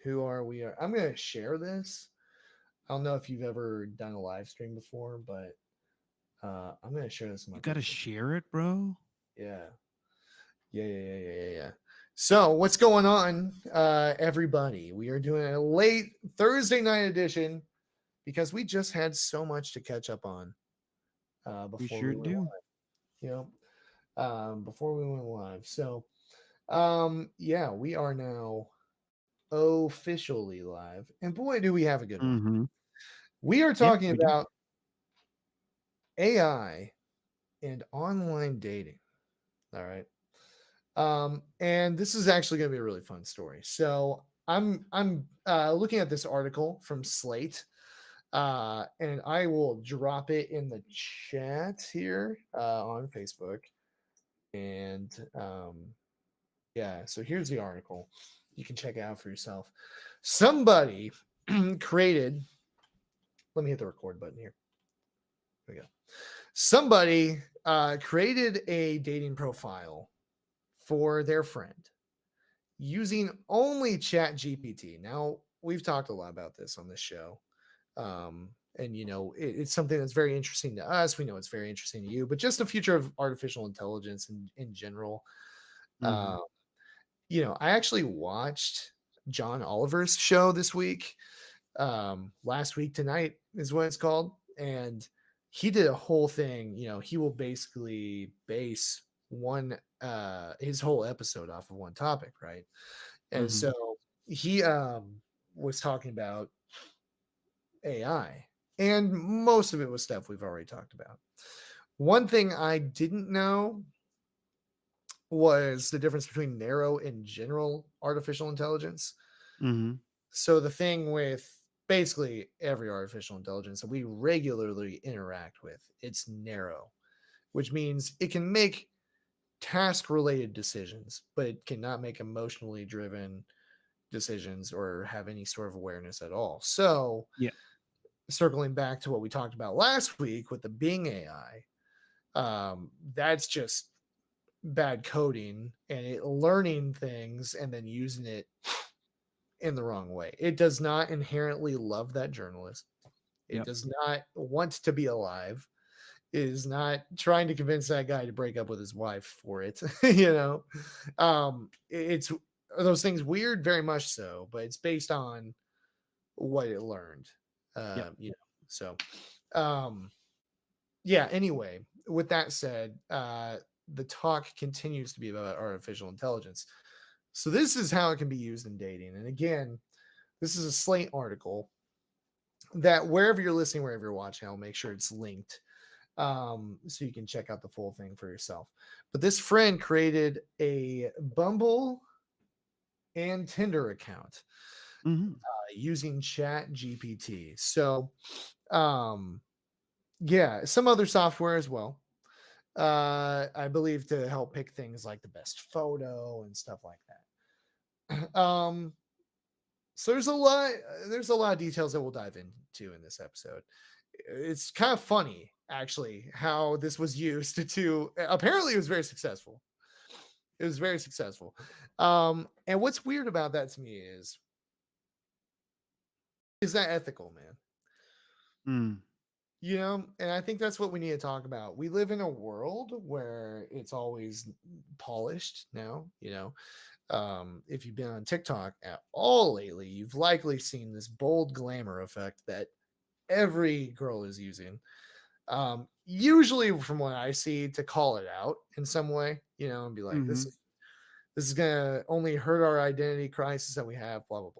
Who are we? I'm going to share this. I don't know if you've ever done a live stream before, but I'm going to share this in my You gotta Facebook. share it, bro. Yeah. Yeah. So, what's going on, everybody? We are doing a late Thursday night edition because we just had so much to catch up on We before sure we went do. live. You before we went live. So, yeah, we are now officially live, and boy, do we have a good one. Mm-hmm. We are Yeah, talking we do. about AI and online dating. All right. And this is actually going to be a really fun story. So I'm looking at this article from Slate, and I will drop it in the chat here on Facebook. And yeah, so here's the article. You can check it out for yourself. Somebody created. Let me hit the record button here. There we go. Somebody created a dating profile for their friend using only Chat GPT. Now, we've talked a lot about this on this show. And it's something that's very interesting to us. We know it's very interesting to you, but just the future of artificial intelligence in general. Mm-hmm. uh, I actually watched John Oliver's show this week. Last week tonight is what it's called. And he did a whole thing. He will basically base one his whole episode off of one topic, right? And Mm-hmm. so he was talking about AI, and most of it was stuff we've already talked about. One thing I didn't know was the difference between narrow and general artificial intelligence. Mm-hmm. So the thing with basically every artificial intelligence that we regularly interact with, it's narrow, which means it can make task related decisions, but it cannot make emotionally driven decisions or have any sort of awareness at all. So, Yeah. circling back to what we talked about last week with the Bing AI, that's just bad coding and it learning things and then using it in the wrong way. It does not inherently love that journalist. It Yep. does not want to be alive. It is not trying to convince that guy to break up with his wife for it. It's those things weird, very much so, but it's based on what it learned. Yep. So um, yeah. Anyway, with that said, the talk continues to be about artificial intelligence. So this is how it can be used in dating. And again, this is a Slate article that wherever you're listening, wherever you're watching, I'll make sure it's linked so you can check out the full thing for yourself. But this friend created a Bumble and Tinder account Mm-hmm. using Chat GPT. So, um, yeah, some other software as well. I believe to help pick things like the best photo and stuff like that. So there's a lot of details that we'll dive into in this episode. It's kind of funny actually how this was used to apparently it was very successful. It was very successful. And what's weird about that to me is that ethical, man? Mm. And I think that's what we need to talk about. We live in a world where it's always polished now. If you've been on TikTok at all lately, you've likely seen this bold glamour effect that every girl is using. Usually, from what I see, to call it out in some way, and be like, Mm-hmm. this is gonna only hurt our identity crisis that we have, blah blah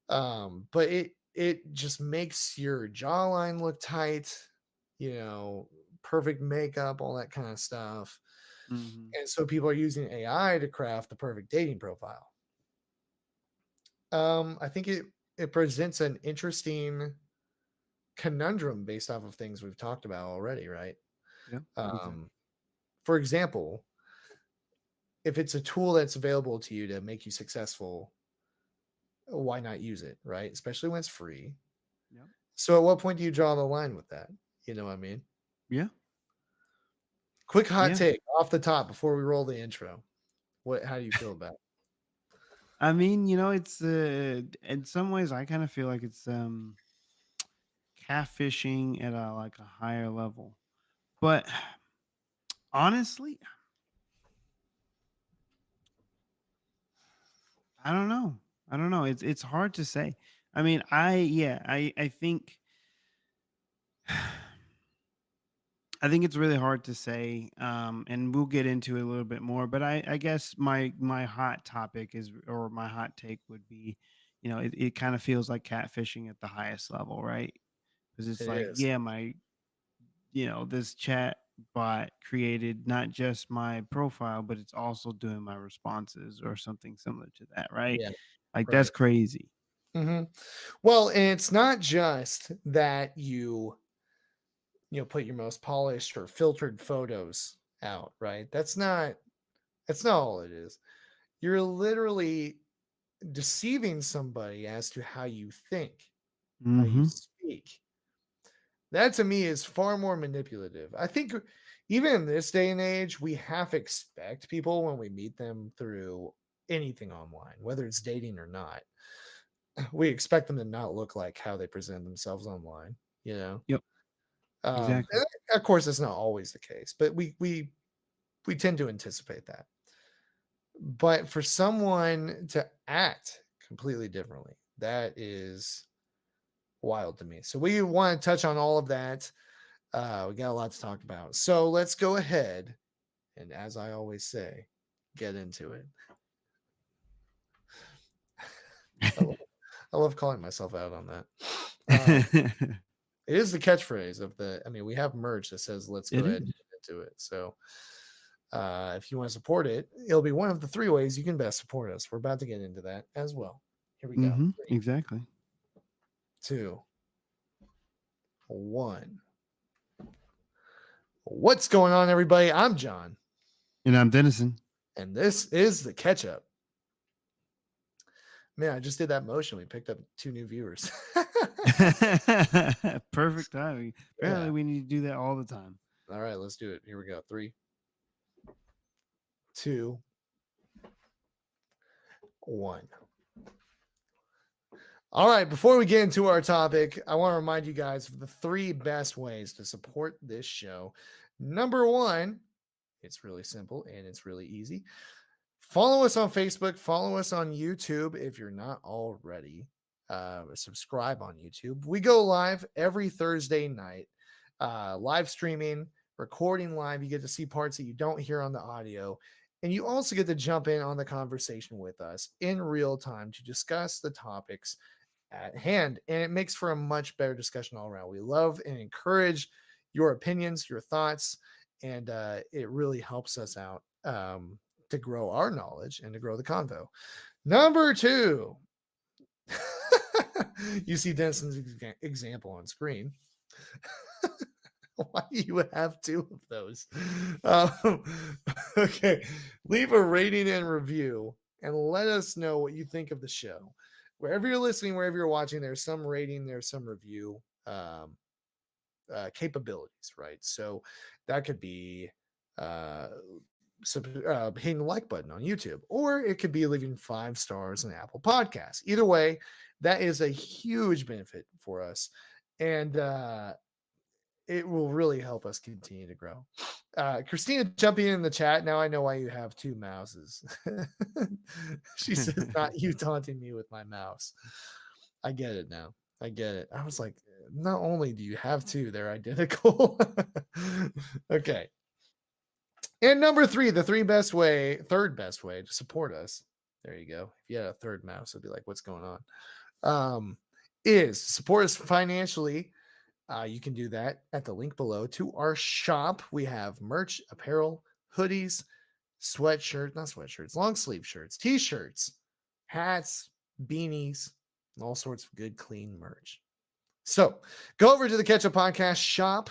blah. But it just makes your jawline look tight, you know, perfect makeup, all that kind of stuff. Mm-hmm. And so people are using AI to craft the perfect dating profile. I think it presents an interesting conundrum based off of things we've talked about already, right? Yeah. Um, Exactly. for example, if it's a tool that's available to you to make you successful, why not use it, right? Especially when it's free. Yep. So at what point do you draw the line with that? You know what I mean? Yeah. Quick hot Yeah. take off the top before we roll the intro. How do you feel about it? I mean, it's in some ways I kind of feel like it's catfishing at a like a higher level. But honestly, I don't know. I don't know. It's hard to say. I mean, I think I think it's really hard to say, and we'll get into it a little bit more. But I guess my hot topic is, or my hot take would be, it kind of feels like catfishing at the highest level, right? Because it's It like, is. yeah, this chat bot created not just my profile, but it's also doing my responses or something similar to that, right? Yeah. Like that's Right. crazy. Hmm. Well, and it's not just that you put your most polished or filtered photos out, right? That's not all it is. You're literally deceiving somebody as to how you think, how you Mm-hmm. speak. That to me is far more manipulative. I think even in this day and age, we half expect people when we meet them through anything online, whether it's dating or not. We expect them to not look like how they present themselves online, you know. Yep. Exactly. And of course, it's not always the case, but we tend to anticipate that. But for someone to act completely differently, that is wild to me. So we want to touch on all of that. We got a lot to talk about. So let's go ahead and, as I always say, get into it. I love, I love calling myself out on that. Um, it is the catchphrase of the. I mean, we have merch that says "Let's go It ahead and is. get into it." So if you want to support it, it'll be one of the three ways you can best support us. We're about to get into that as well. Here we go. Mhm, Three, exactly. two, one. What's going on, everybody? I'm John, And I'm Dennison. and this is the catch up. Man, I just did that motion. We picked up two new viewers. Perfect timing. Apparently, Yeah. we need to do that all the time. All right, let's do it. Here we go. Three, two, one. All right, before we get into our topic, I want to remind you guys of the three best ways to support this show. Number one, it's really simple and it's really easy. Follow us on Facebook, follow us on YouTube if you're not already. Subscribe on YouTube. We go live every Thursday night, live streaming, recording live. You get to see parts that you don't hear on the audio. And you also get to jump in on the conversation with us in real time to discuss the topics at hand. And it makes for a much better discussion all around. We love and encourage your opinions, your thoughts, and it really helps us out to grow our knowledge and to grow the convo. Number two, you see Dennison's example on screen. Why do you have two of those? Um, okay, leave a rating and review and let us know what you think of the show. Wherever you're listening, wherever you're watching, there's some rating, there's some review capabilities, right? So that could be uh, hitting the like button on YouTube, or it could be leaving 5 stars on Apple Podcasts. Either way, that is a huge benefit for us. And it will really help us continue to grow. Christina jumping in the chat. Now I know why you have two mouses. She says, not you taunting me with my mouse. I get it now. I get it. I was like, not only do you have two, they're identical. Okay. And number three, third best way to support us. There you go. If you had a third mouse, it'd be like, what's going on? Um, is support us financially. You can do that at the link below to our shop. We have merch, apparel, hoodies, not sweatshirts, long sleeve shirts, t-shirts, hats, beanies, and all sorts of good, clean merch. So go over to the Ketchup Podcast shop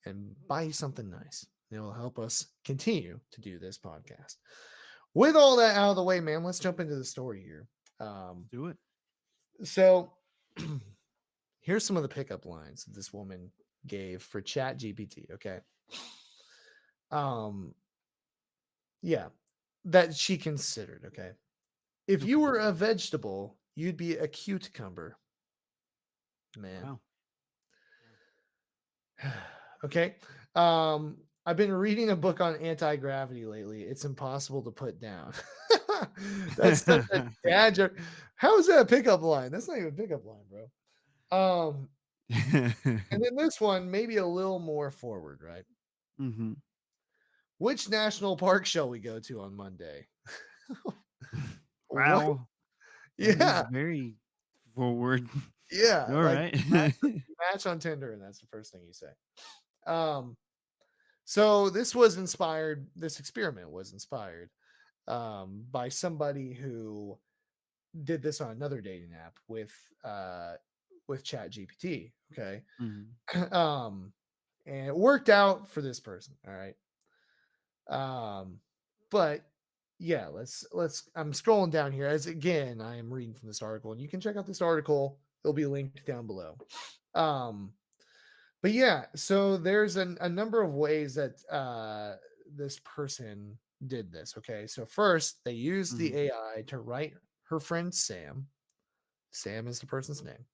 and buy you something nice. It will help us continue to do this podcast. With all that out of the way, man, let's jump into the story here. Let's do it. So here's some of the pickup lines that this woman gave for Chat GPT. Okay. Um, yeah, that she considered. Okay. If you Okay. were a vegetable, you'd be a cucumber, man. Wow. Okay. I've been reading a book on anti-gravity lately. It's impossible to put down. That's such a dad joke. How is that a pickup line? That's not even a pickup line, bro. Um, and then this one, maybe a little more forward, right? Mhm. Which national park shall we go to on Monday? What? Wow. That is Yeah, very forward. yeah. All Like right. match on Tinder, and that's the first thing you say. Um, so this experiment was inspired by somebody who did this on another dating app with Chat GPT. Okay. Mhm. um, and it worked out for this person. All right. Um, but yeah, let's I'm scrolling down here as again I am reading from this article, and you can check out this article. It'll be linked down below. Um, but yeah, so there's a number of ways that this person did this. Okay, so first they used the Mhm. AI to write her friend Sam. Sam is the person's name.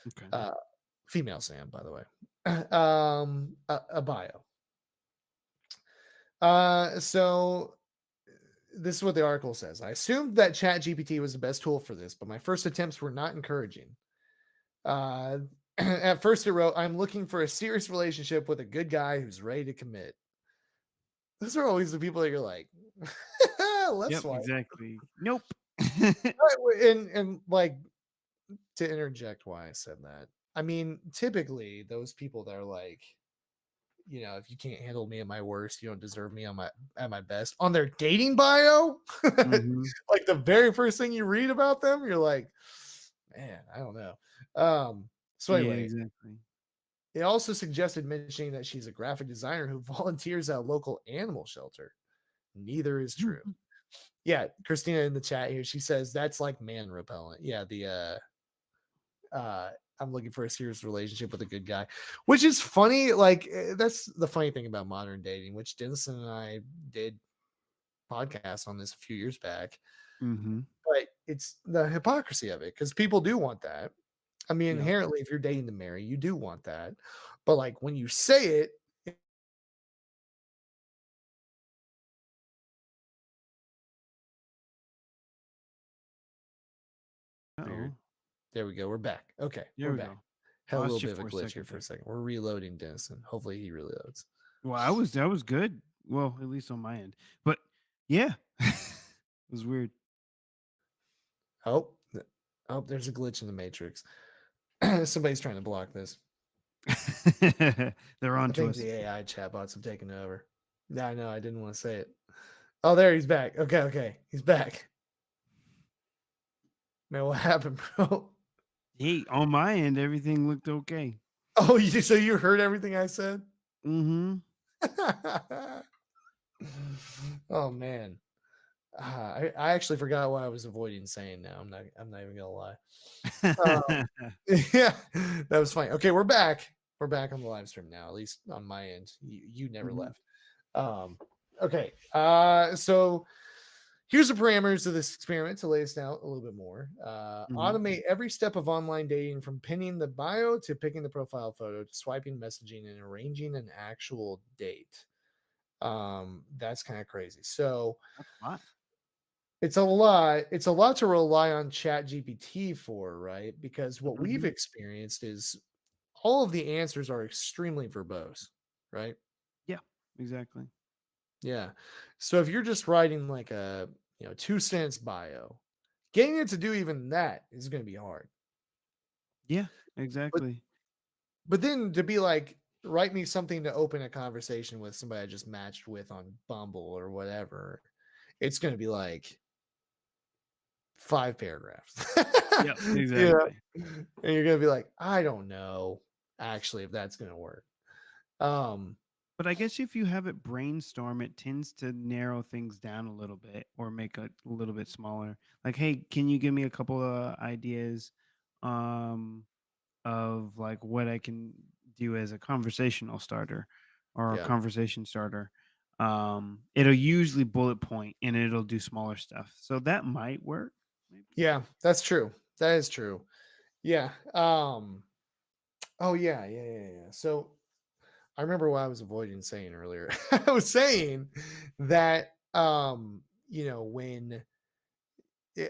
Okay. Uh, Female Sam, by the way. A bio. So this is what the article says. I assumed that ChatGPT was the best tool for this, but my first attempts were not encouraging. Uh, at first, it wrote, "I'm looking for a serious relationship with a good guy who's ready to commit." Those are always the people that you're like, let's Yep, swipe. exactly. Nope. And like to interject why I said that. I mean, typically those people that are like, if you can't handle me at my worst, you don't deserve me on my at my best. On their dating bio, Mhm. like the very first thing you read about them, you're like, man, I don't know. So Yeah, anyway, exactly. it also suggested mentioning that she's a graphic designer who volunteers at a local animal shelter. Neither is true. Mhm. Yeah, Christina in the chat here, she says that's like man repellent. Yeah, the I'm looking for a serious relationship with a good guy, which is funny. Like that's the funny thing about modern dating, which Denison and I did podcasts on this a few years back. Mhm. But it's the hypocrisy of it because people do want that. I mean, Yep. inherently, if you're dating to marry, you do want that. But like when you say it, weird. Uh-oh. There we go. We're back. Okay, There we're we back. go. Had a little Lost you bit of a for a glitch here second for a there. second. We're reloading Denison. Hopefully, he reloads. Well, that was good. Well, at least on my end. But yeah. It was weird. Oh, oh, there's a glitch in the matrix. Somebody's trying to block this. They're on I to think us. the AI chatbots have taken over. Yeah, I know. I didn't want to say it. Oh, there he's back. Okay, okay, he's back. Man, what happened, bro? Hey, on my end, everything looked okay. Oh, so you heard everything I said? Mhm. Oh man, I actually forgot what I was avoiding saying. Now I'm not even gonna lie. Um, yeah, that was funny. Okay, we're back. We're back on the live stream now. At least on my end. You never Mhm. left. Um, okay. So here's the parameters of this experiment to lay this out a little bit more. Mhm. Automate every step of online dating from pinning the bio to picking the profile photo to swiping, messaging, and arranging an actual date. That's kind of crazy. So That's a lot. it's a lot. It's a lot to rely on Chat GPT for, right? Because what we've Mhm. experienced is all of the answers are extremely verbose, right? Yeah, exactly. Yeah. So if you're just writing like a 2 sentence bio, getting it to do even that is going to be hard. Yeah, But exactly. but then to be like, write me something to open a conversation with somebody I just matched with on Bumble or whatever, it's going to be like 5 paragraphs. Yep, Yeah. exactly. And you're going to be like, I don't know actually if that's going to work. Um, But I guess if you have it brainstorm, it tends to narrow things down a little bit or make it a little bit smaller. Like, hey, can you give me a couple of ideas um, of like what I can do as a conversational starter or a yeah. conversation starter? It'll usually bullet point and it'll do smaller stuff. So that might work. Yeah, that's true. That is true. Yeah. Oh yeah, yeah, yeah, yeah. So I remember what I was avoiding saying earlier. I was saying that when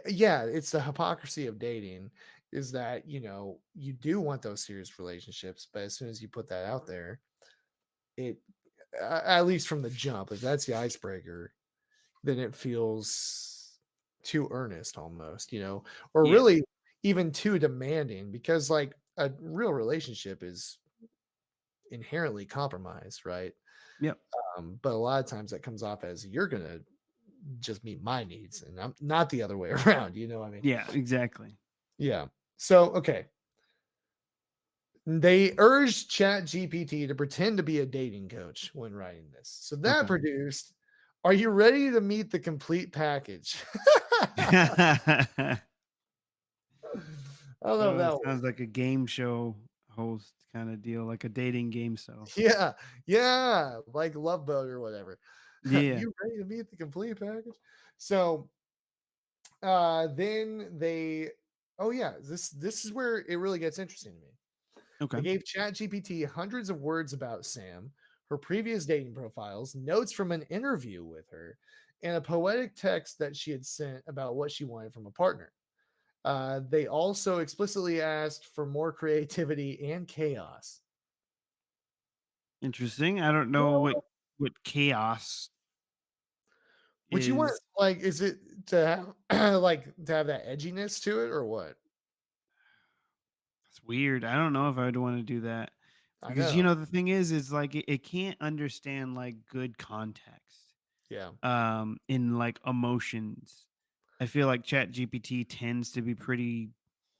yeah, it's the hypocrisy of dating is that, you do want those serious relationships, but as soon as you put that out there, it at least from the jump, if that's the icebreaker, then it feels too earnest almost, or Yeah. really even too demanding because like a real relationship is inherently compromised, right? Yep. But a lot of times that comes off as you're gonna just meet my needs and I'm not the other way around, you know what I mean? Yeah, exactly. Yeah. So okay. They urged ChatGPT to pretend to be a dating coach when writing this. So that Okay. produced, are you ready to meet the complete package? I don't know if It that sounds like a game show host kinda deal, like a dating game show. yeah, yeah, like Love Boat or whatever. Yeah. You ready to meet the complete package? So then they oh yeah, this is where it really gets interesting to me. They Okay. gave ChatGPT hundreds of words about Sam, her previous dating profiles, notes from an interview with her, and a poetic text that she had sent about what she wanted from a partner. They also explicitly asked for more creativity and chaos. Interesting. I don't know what chaos Would you want is. like is it to have like to have that edginess to it or what? It's weird. I don't know if I would wanna do that I because, know. the thing is, like, it can't understand, like, good context, Yeah. in, like, emotions. I feel like ChatGPT tends to be pretty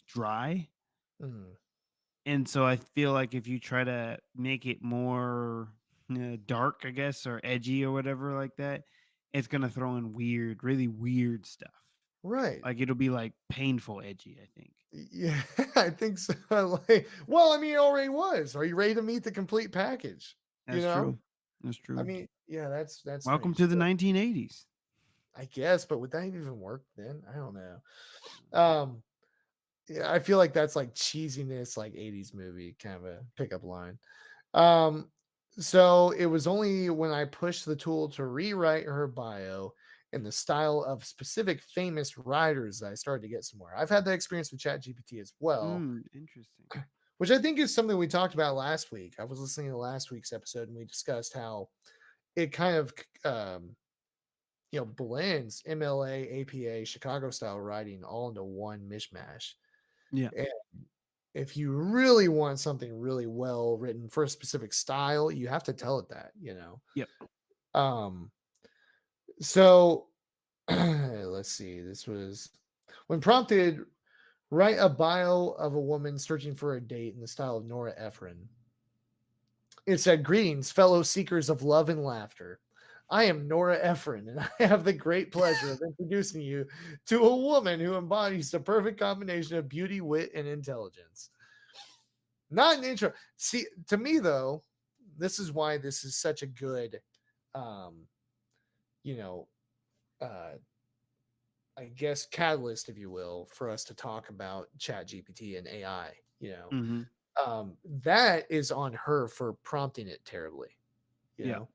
dry, Mm, and so I feel like if you try to make it more, dark, I guess, or edgy or whatever like that, it's gonna throw in really weird stuff. right. Like, it'll be, like, painful edgy, I think. Yeah, I think so. Like, well, I mean, it already was. Are you ready to meet the complete package? You That's know? true. That's I true. mean, yeah, that's Welcome strange. to the So, 1980s. I guess, but would that even work then? I don't know. Um, yeah, I feel like that's like cheesiness, like 80s movie kind of a pickup line. Um, so it was only when I pushed the tool to rewrite her bio in the style of specific famous writers that I started to get somewhere. I've had that experience with ChatGPT as well, Interesting. which I think is something we talked about last week. I was listening to last week's episode and we discussed how it kind of blends MLA, APA, Chicago style writing all into one mishmash. Yeah. And if you really want something really well written for a specific style, you have to tell it that. Yep. Um, so let's see. This was when prompted, write a bio of a woman searching for a date in the style of Nora Ephron. It said, greetings, fellow seekers of love and laughter. I am Nora Ephron, and I have the great pleasure of introducing you to a woman who embodies the perfect combination of beauty, wit, and intelligence. Not an intro. See, to me, though, this is why this is such a good, um, you know, uh, I guess, catalyst, if you will, for us to talk about Chat GPT and AI. Mhm. That is on her for prompting it terribly. You Yeah. know,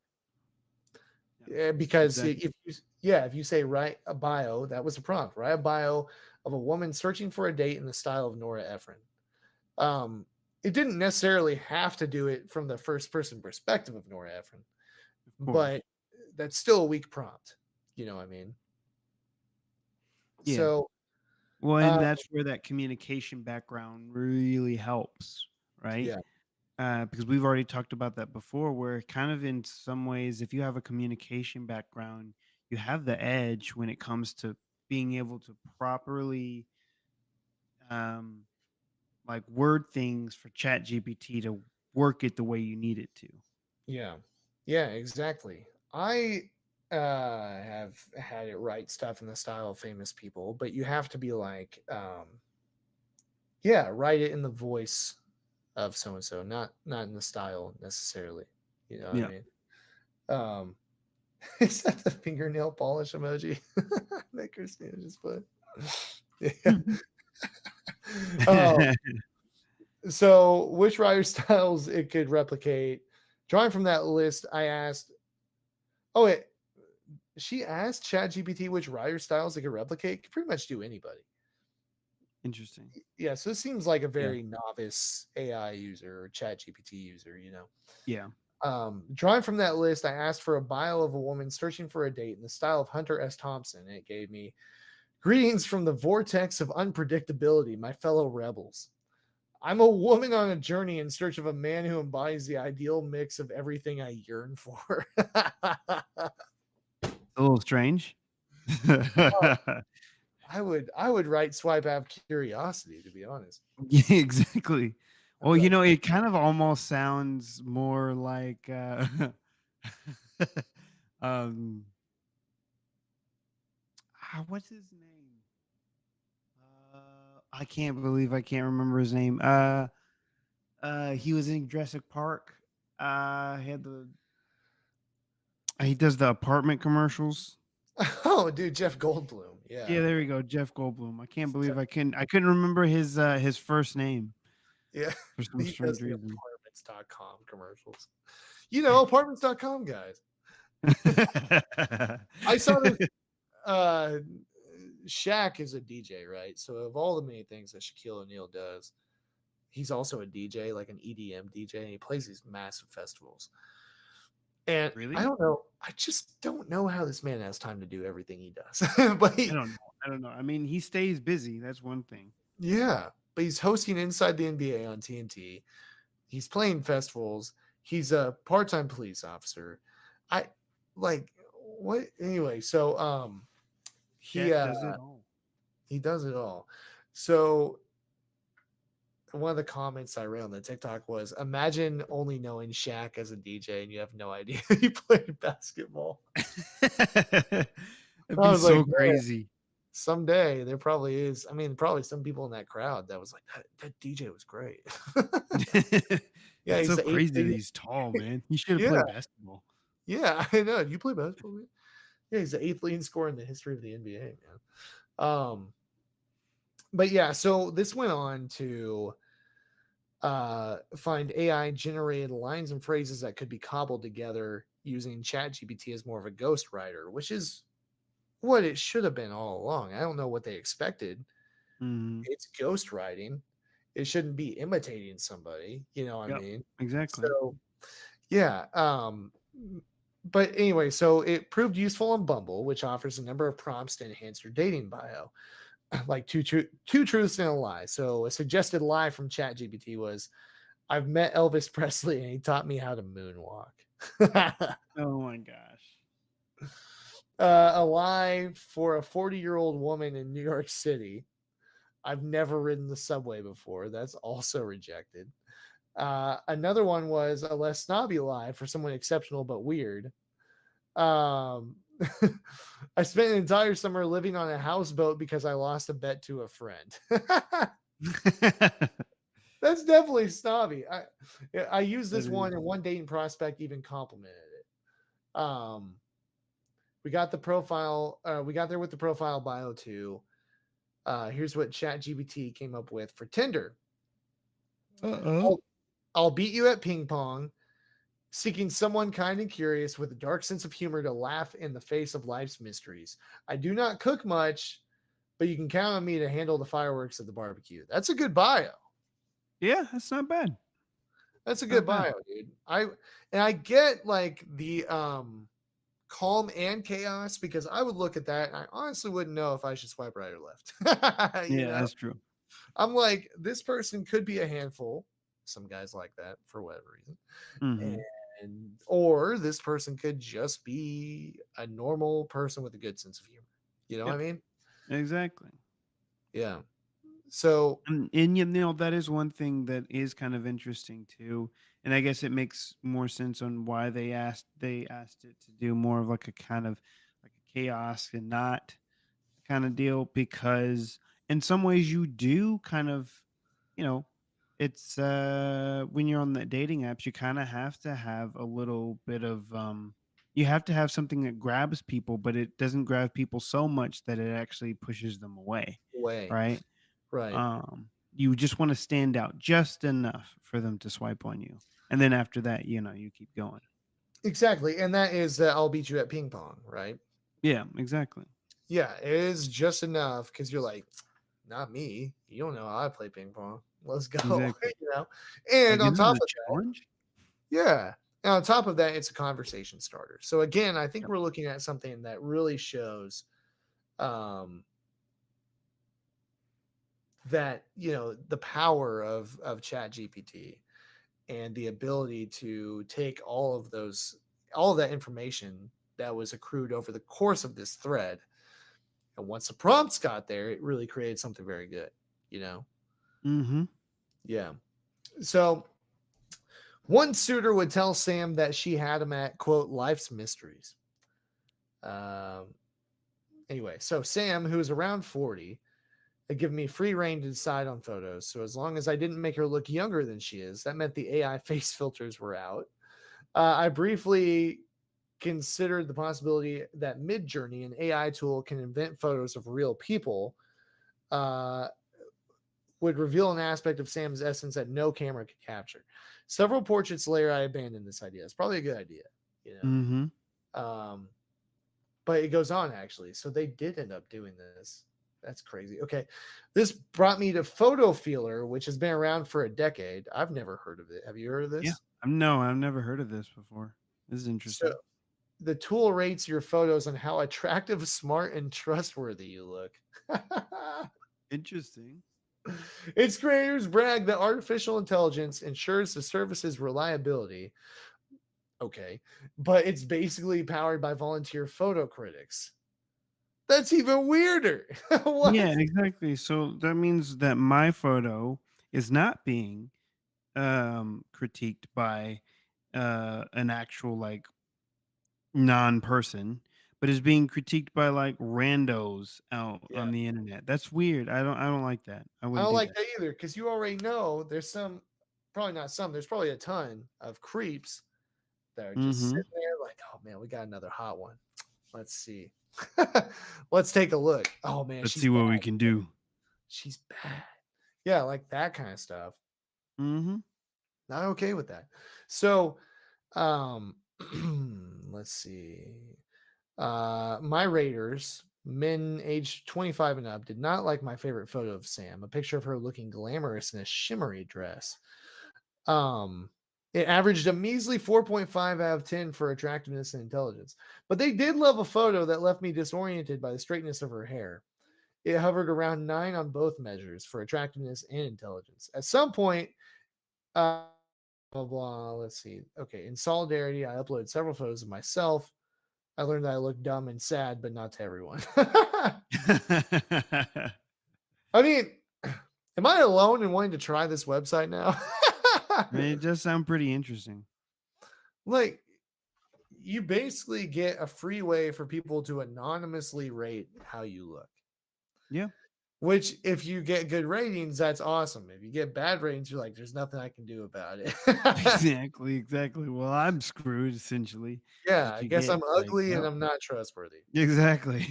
Yeah. because Exactly. if you say write a bio, that was a prompt. Write a bio of a woman searching for a date in the style of Nora Ephron. Um, it didn't necessarily have to do it from the first person perspective of Nora Ephron, Of but course. that's still a weak prompt. You know what I mean? Yeah. So, Well, and uh, that's where that communication background really helps, right? yeah, Because we've already talked about that before, where kind of in some ways, if you have a communication background, you have the edge when it comes to being able to properly, um, like, word things for Chat GPT to work it the way you need it to. yeah, yeah, exactly. I have had it write stuff in the style of famous people, but you have to be like, yeah, write it in the voice of so and so, not in the style necessarily. You know what I Yeah. mean? Um, is that the fingernail polish emoji that Christina just put? Yeah. Oh, so which writer styles it could replicate? Drawing from that list, I asked. Oh wait, she asked ChatGPT which writer styles it could replicate. Could pretty much do anybody. Interesting. Yeah, so this seems like a Yeah. very novice AI user or ChatGPT user. Yeah. Drawing from that list, I asked for a bio of a woman searching for a date in the style of Hunter S. Thompson, and it gave me greetings from the vortex of unpredictability, my fellow rebels. I'm a woman on a journey in search of a man who embodies the ideal mix of everything I yearn for. A little strange. I would write swipe out of curiosity, to be honest. Yeah, exactly. I'd Well, be like, it kind of almost sounds more like, um, what's his name? I can't believe I can't remember his name. He was in Jurassic Park. He had the he does the apartment commercials. oh, dude, Jeff Goldblum. Yeah, Yeah. there we go, Jeff Goldblum. I can't believe I couldn't remember his first name Yeah. for some He does strange the reason. apartments.com commercials. Apartments.com guys. I saw this uh Shaq is a DJ, right? So of all the many things that Shaquille O'Neal does, he's also a DJ, like an EDM DJ, and he plays these massive festivals. And I Really? don't know, I just don't know how this man has time to do everything he does. but I don't know. I don't know. I mean, he stays busy. That's one thing. yeah, but he's hosting Inside the NBA on TNT. He's playing festivals. He's a part-time police officer. I like what anyway, so he Shaq does it all. he does it all. So one of the comments I read on the TikTok was, "Imagine only knowing Shaq as a DJ and you have no idea he played basketball." That'd I be was like, so "Man, crazy. someday there probably is." I mean, probably some people in that crowd that was like, "That DJ was great." yeah, It's he's so the eighth crazy that leading. he's tall, man. He should have Yeah, played basketball. yeah, I know. You play basketball, man? Yeah, he's the eighth leading scorer in the history of the NBA, man. But yeah, so this went on to find AI generated lines and phrases that could be cobbled together using ChatGPT as more of a ghostwriter, which is what it should have been all along. I don't know what they expected. Mhm. It's ghostwriting. It shouldn't be imitating somebody. You know what I Yep. mean? Exactly. So yeah. But anyway, so it proved useful on Bumble, which offers a number of prompts to enhance your dating bio, like two truths and a lie. So a suggested lie from ChatGPT was, I've met Elvis Presley and he taught me how to moonwalk. Oh my gosh. A lie for a 40-year-old woman in New York City. I've never ridden the subway before. That's also rejected. Another one was a less snobby lie for someone exceptional but weird. Um, I spent an entire summer living on a houseboat because I lost a bet to a friend. That's definitely snobby. I use That this one, is. and one dating prospect even complimented it. We got the profile. We got there with the profile bio too. Here's what ChatGPT came up with for Tinder. Uh-oh. I'll, I'll beat you at ping pong, seeking someone kind and curious with a dark sense of humor to laugh in the face of life's mysteries. I do not cook much, but you can count on me to handle the fireworks at the barbecue. That's a good bio. Yeah, that's not bad. That's a Not good bad. bio, dude. I get like the calm and chaos because I would look at that and I honestly wouldn't know if I should swipe right or left. you Yeah, know, that's true. I'm like, this person could be a handful. Some guys like that for whatever reason. Mhm. And or this person could just be a normal person with a good sense of humor. You know what I Yep, mean? exactly. Yeah. So And that is one thing that is kind of interesting too, and I guess it makes more sense on why they asked it to do more of like a kind of like a chaos and not kind of deal, because in some ways you do kind of, you know, it's when you're on the dating apps, you kind of have to have a little bit of you have to have something that grabs people, but it doesn't grab people so much that it actually pushes them away, way. right? Right. You just want to stand out just enough for them to swipe on you. And then after that, you keep going. Exactly. And that is that I'll beat you at ping pong, right? Yeah, exactly. Yeah, it is just enough because you're like, not me. You don't know how I play ping pong. Let's go. Exactly. you know? And Like, on is this top a of challenge? yeah. And on top of that, it's a conversation starter. So again, I think Yep. we're looking at something that really shows um that the power of chat gpt and the ability to take all of that information that was accrued over the course of this thread, and once the prompts got there, it really created something very good you know Mhm. yeah. So one suitor would tell Sam that she had him at, quote, life's mysteries. um anyway, so Sam, who's around 40, had given me free reign to decide on photos. So as long as I didn't make her look younger than she is, that meant the AI face filters were out. I briefly considered the possibility that Midjourney, an AI tool, can invent photos of real people, uh, would reveal an aspect of Sam's essence that no camera could capture. Several portraits later, I abandoned this idea. It's probably a good idea, you Mhm. know. But it goes on actually. So they did end up doing this. That's crazy. Okay. This brought me to Photo Feeler, which has been around for a decade. I've never heard of it. Have you heard of Yeah. this? No, I've never heard of this before. This is So interesting. the tool rates your photos on how attractive, smart, and trustworthy you look. Interesting. Its creators brag that artificial intelligence ensures the service's reliability. Okay. But it's basically powered by volunteer photo critics. That's even weirder. What? Yeah, exactly. So that means that my photo is not being critiqued by an actual like non-person, but is being critiqued by like randos out Yeah. on the internet. That's weird. I don't like that. I I wouldn't don't do like that. that either because you already know there's some, probably not some, there's probably a ton of creeps that are just Mhm. sitting there like, oh man, we got another hot one. Let's see. Let's take a look. Oh man, Let's she's see bad. what we can do. She's bad. Yeah, like that kind of stuff. Mhm. Not okay with that. So, um, let's see. My Raiders, men aged 25 and up, did not like my favorite photo of Sam, a picture of her looking glamorous in a shimmery dress. Um, it averaged a measly 4.5 out of 10 for attractiveness and intelligence. But they did love a photo that left me disoriented by the straightness of her hair. It hovered around 9 on both measures for attractiveness and intelligence. At some point, blah, blah, let's see. Okay, in solidarity, I uploaded several photos of myself. I learned that I look dumb and sad, but not to everyone. I mean, am I alone in wanting to try this website now? I mean, it does sound pretty interesting. Like, you basically get a free way for people to anonymously rate how you look. Yeah. Which, if you get good ratings, that's awesome. If you get bad ratings, you're like, there's nothing I can do about it. Exactly, exactly. Well, I'm screwed essentially. Yeah, What I you guess get I'm is like, ugly and well, I'm not trustworthy. exactly.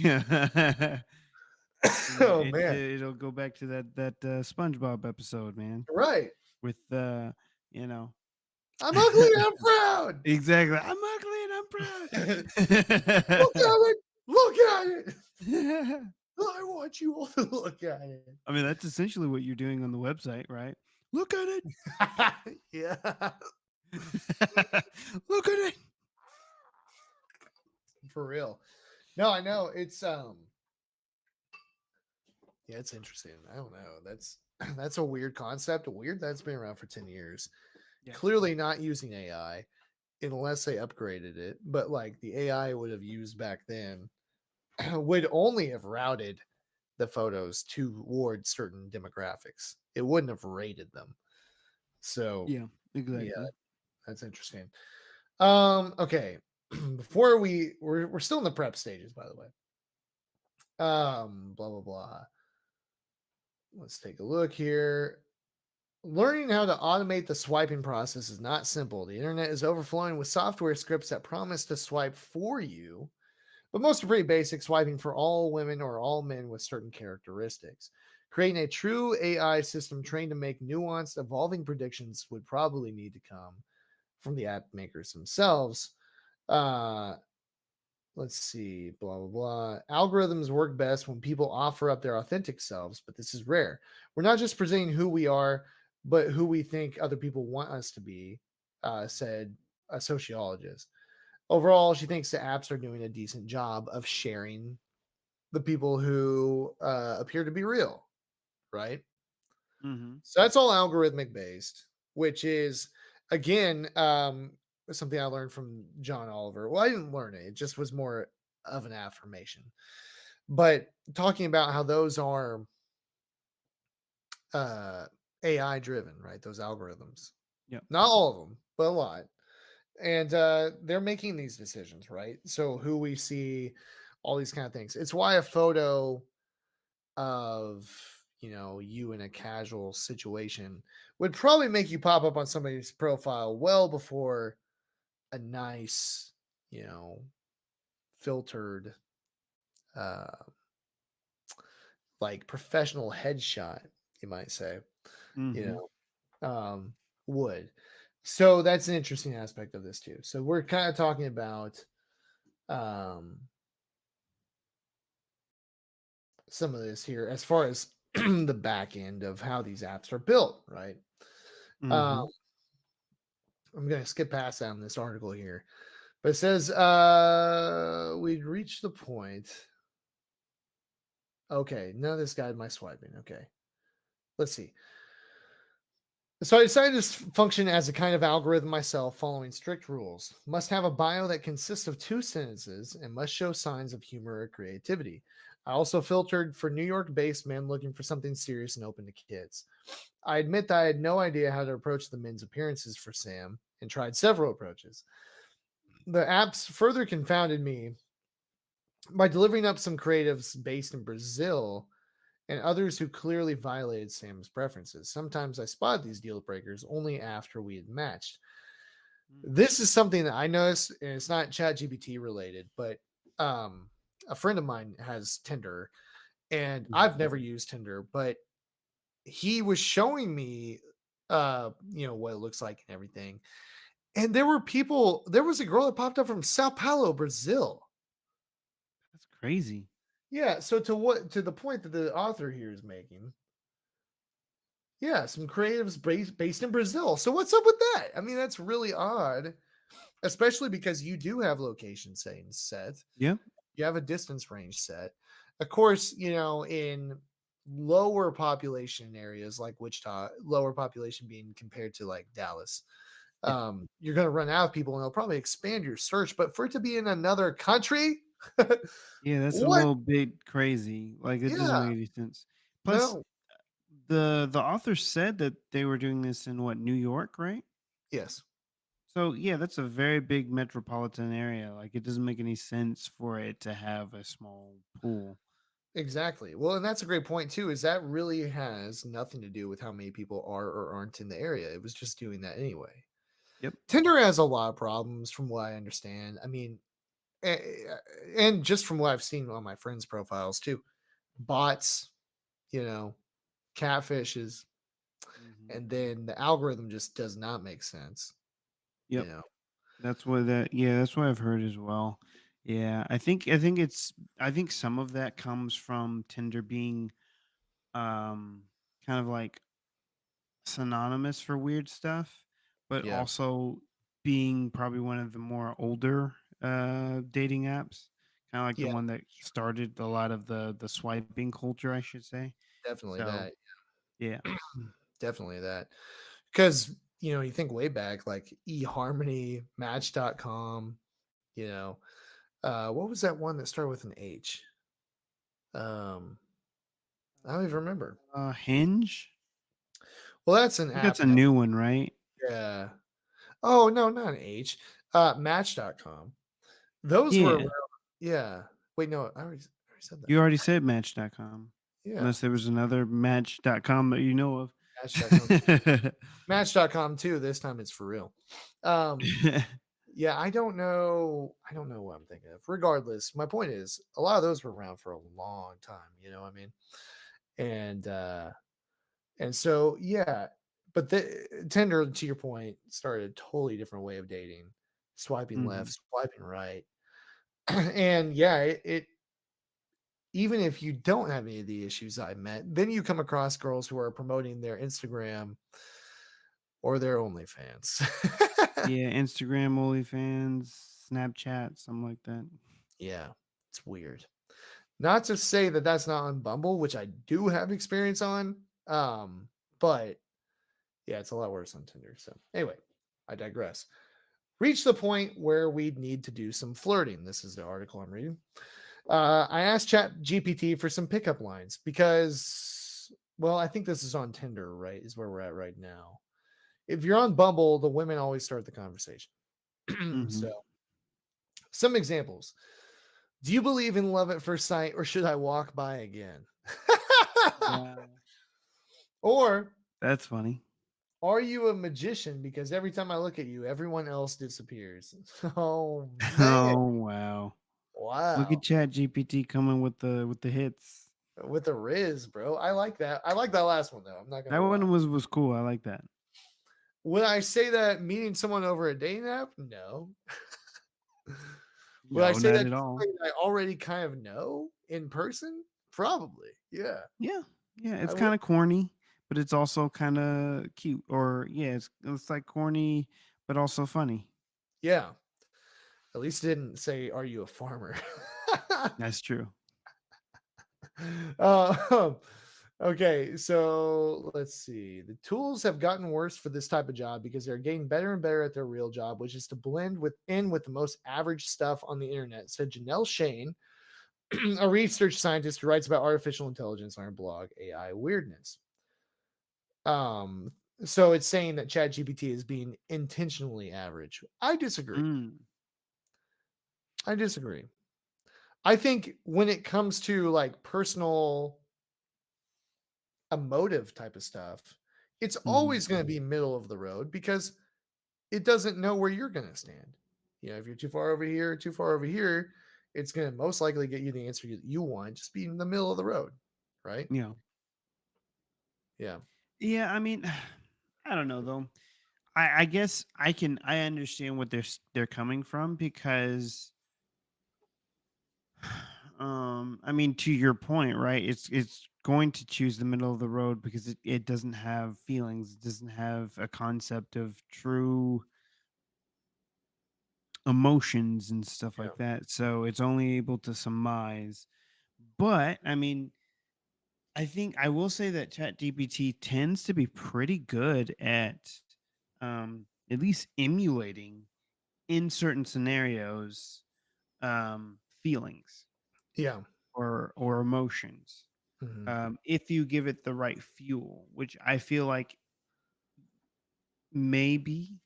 Oh man, It'll go back to that SpongeBob episode, man, right. with you know, I'm ugly and I'm proud. exactly. I'm ugly and Look I'm at it. Look at it. proud. I want you all to look at it. I mean, that's essentially what you're doing on the website, right? Look at it. Yeah, Look at it. for real. No, I know yeah, it's interesting. I don't know. That's a weird concept. Weird that's been around for 10 years. Yeah. Clearly not using AI unless they upgraded it, but like the AI would have used back then would only have routed the photos towards certain demographics. It wouldn't have rated them. So, Yeah. yeah, Exactly. that's interesting. Okay. Before we're still in the prep stages, by the way. Blah blah blah. Let's take a look here. Learning how to automate the swiping process is not simple. The internet is overflowing with software scripts that promise to swipe for you, but most are pretty basic, swiping for all women or all men with certain characteristics. Creating a true AI system trained to make nuanced, evolving predictions would probably need to come from the app makers themselves. Uh, let's see, blah, blah, blah. Algorithms work best when people offer up their authentic selves, but this is rare. We're not just presenting who we are, but who we think other people want us to be, said a sociologist. Overall, she thinks the apps are doing a decent job of sharing the people who appear to be real, right? Hmm. So that's all algorithmic based, which is again something I learned from John Oliver. Well, I didn't learn it; it just was more of an affirmation. But talking about how those are uh, AI driven, right? Those algorithms, Yep. not all of them, but a lot, and they're making these decisions, right? So who we see, all these kind of things. It's why a photo of you in a casual situation would probably make you pop up on somebody's profile well before a nice you know filtered uh like professional headshot, you might say, you Hmm. would. So that's an interesting aspect of this too. So we're kind of talking about um some of this here as far as the back end of how these apps are built, right? um Hmm. I'm going to skip past that in this article here. But it says we'd reached the point. Okay, none of this guide my swiping. Okay. Let's see. So I decided to function as a kind of algorithm myself, following strict rules. Must have a bio that consists of two sentences and must show signs of humor or creativity. I also filtered for New York based men looking for something serious and open to kids. I admit that I had no idea how to approach the men's appearances for Sam and tried several approaches. The apps further confounded me by delivering up some creatives based in Brazil and others who clearly violated Sam's preferences. Sometimes I spotted these deal breakers only after we had matched. This is something that I noticed, and it's not ChatGPT related, but um, a friend of mine has Tinder, and I've Hmm. never used Tinder, but he was showing me, what it looks like and everything. And there was a girl that popped up from Sao Paulo, Brazil. That's crazy. Yeah, so to the point that the author here is making, yeah, some creatives based in Brazil. So what's up with that? I mean, that's really odd, especially because you do have location settings set. Yep. You have a distance range set. Of course, in lower population areas like Wichita, lower population being compared to like Dallas, Yeah. you're going to run out of people and they'll probably expand your search. But for it to be in another country, Yeah, that's a what? little bit crazy. Like it doesn't Yeah, make any sense. Plus, no, the author said that they were doing this in what, New York, right? yes. So yeah, that's a very big metropolitan area. Like it doesn't make any sense for it to have a small pool. Exactly. Well, and that's a great point too, is that really has nothing to do with how many people are or aren't in the area. It was just doing that anyway. Yep. Tinder has a lot of problems from what I understand. I mean, and just from what I've seen on my friends' profiles too. Bots, you know, catfishes, Hmm. and then the algorithm just does not make sense, you Yep. know. That's what that. Yeah, that's what I've heard as well. Yeah, I think some of that comes from Tinder being um kind of like synonymous for weird stuff, but Yeah. also being probably one of the more older dating apps, kind of like the Yeah, one that started a lot of the swiping culture, I should say. definitely So that. yeah. Definitely that. Because, you think way back like eHarmony, Match.com, you know, what was that one that started with an H? Um, I don't even remember. Hinge. Well, that's an I think app that's a now. new one, right? Yeah. Oh, no, not an H. Match.com. Those were Yeah. around. Yeah. Wait, no, I already said that. You already said Match.com, Yeah. unless there was another Match.com that you know of. Match.com. Match.com too. This time it's for real. Um, yeah, I don't know what I'm thinking of. Regardless, my point is a lot of those were around for a long time. You know what I mean? And so yeah, but the Tinder, to your point, started a totally different way of dating, swiping Mhm. left, swiping right, and yeah, it even if you don't have any of the issues I met, then you come across girls who are promoting their Instagram or their OnlyFans. Yeah, Instagram, OnlyFans, Snapchat, something like that. Yeah, it's weird. Not to say that that's not on Bumble, which I do have experience on, but yeah, it's a lot worse on Tinder. So anyway, I digress. Reach the point where we need to do some flirting. This is the article I'm reading. I asked Chat GPT for some pickup lines because, well, I think this is on Tinder, right? Is where we're at right now. If you're on Bumble, the women always start the conversation. Mhm. So, some examples. Do you believe in love at first sight or should I walk by again? Wow. Or That's funny. are you a magician because every time I look at you, everyone else disappears? Oh, man. Oh, wow. Look at Wow. ChatGPT coming with the hits. With the Riz, bro. I like that. I like that last one, though. I'm not going That to lie. one was cool. I like that. Would I say that meeting someone over a dating app? No. Would I No, say not that at to all. somebody that I already kind of know in person? Probably. Yeah. Yeah. Yeah, I it's would. kind of corny, but it's also kind of cute. Or yeah, it's like corny but also funny. Yeah. At least it didn't say, "Are you a farmer?" That's true. uh, okay, so let's see. The tools have gotten worse for this type of job because they're getting better and better at their real job, which is to blend with the most average stuff on the internet, said Janelle Shane, a research scientist who writes about artificial intelligence on her blog AI Weirdness. Um, so it's saying that ChatGPT is being intentionally average. I disagree. Mm. I disagree. I think when it comes to like personal emotive type of stuff, it's Mhm. always going to be middle of the road because it doesn't know where you're going to stand. You know, if you're too far over here, too far over here, it's going to most likely get you the answer you want, just be in the middle of the road, right? Yeah. Yeah. Yeah, I mean, I don't know though. I guess I understand what they're coming from because I mean to your point, right? It's going to choose the middle of the road because it doesn't have feelings, it doesn't have a concept of true emotions and stuff Yeah. like that. So it's only able to surmise. But I mean, I think I will say that ChatGPT tends to be pretty good at least emulating in certain scenarios feelings Yeah. or emotions Mhm. if you give it the right fuel, which I feel like maybe